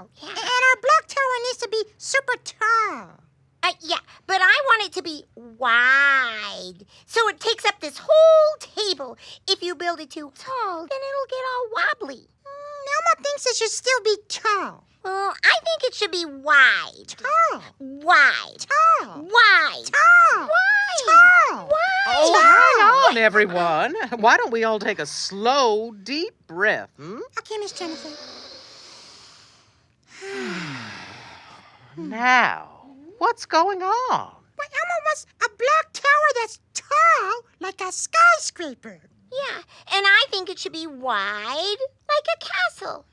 Oh, yeah. And our block tower needs to be super tall. Yeah, but I want it to be wide, so it takes up this whole table. If you build it too tall, then it'll get all wobbly. Elmo thinks it should still be tall. Well, I think it should be wide. Tall. Wide. Tall. Wide. Tall. Wide. Tall. Wide. Oh, hang on, everyone. Why don't we all take a slow, deep breath, Okay, Miss Jennifer. Now, what's going on? Well, Elmo wants a block tower that's tall like a skyscraper. Yeah, and I think it should be wide like a castle.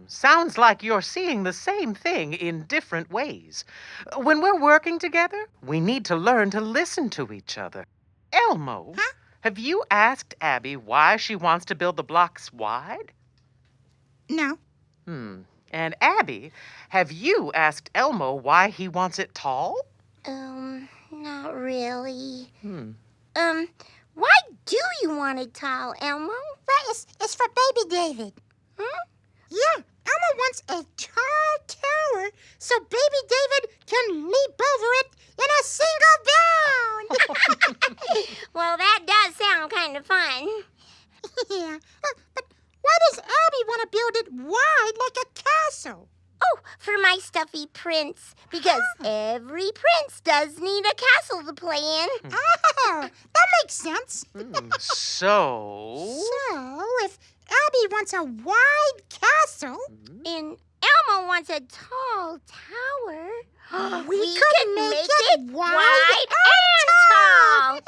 Sounds like you're seeing the same thing in different ways. When we're working together, we need to learn to listen to each other. Elmo, Huh? have you asked Abby why she wants to build the blocks wide? No. And Abby, have you asked Elmo why he wants it tall? Not really. Why do you want it tall, Elmo? Well, it's for baby David. Huh? Yeah, Elmo wants a tall tower so baby David can leap over it in a single bound. Well, that does sound kind of fun. Yeah, but why does Abby want to build it wide like a castle? Oh, for my stuffy prince. Because every prince does need a castle to play in. Oh, that makes sense. So? So, if Abby wants a wide castle, And Elmo wants a tall tower. we can could make it wide and tall.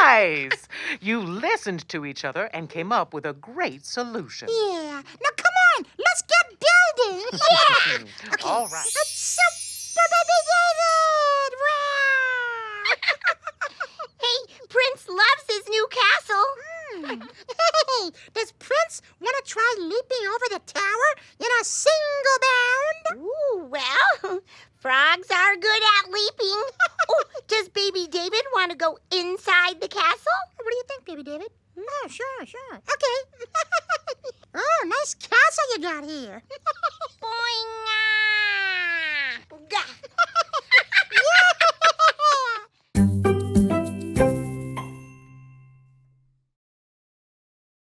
Nice! You listened to each other and came up with a great solution. Yeah. Now, come on, let's get building. Yeah. All right. Super baby David! Wow! Hey, Prince loves his new castle. Hey, does Prince want to try leaping over the tower in a single bound? Ooh, well, frogs are good at leaping. Oh, does baby David want to go inside the castle? What do you think, baby David? Oh, sure. Okay. Oh, nice castle you got here. Boing! Ah. Gah.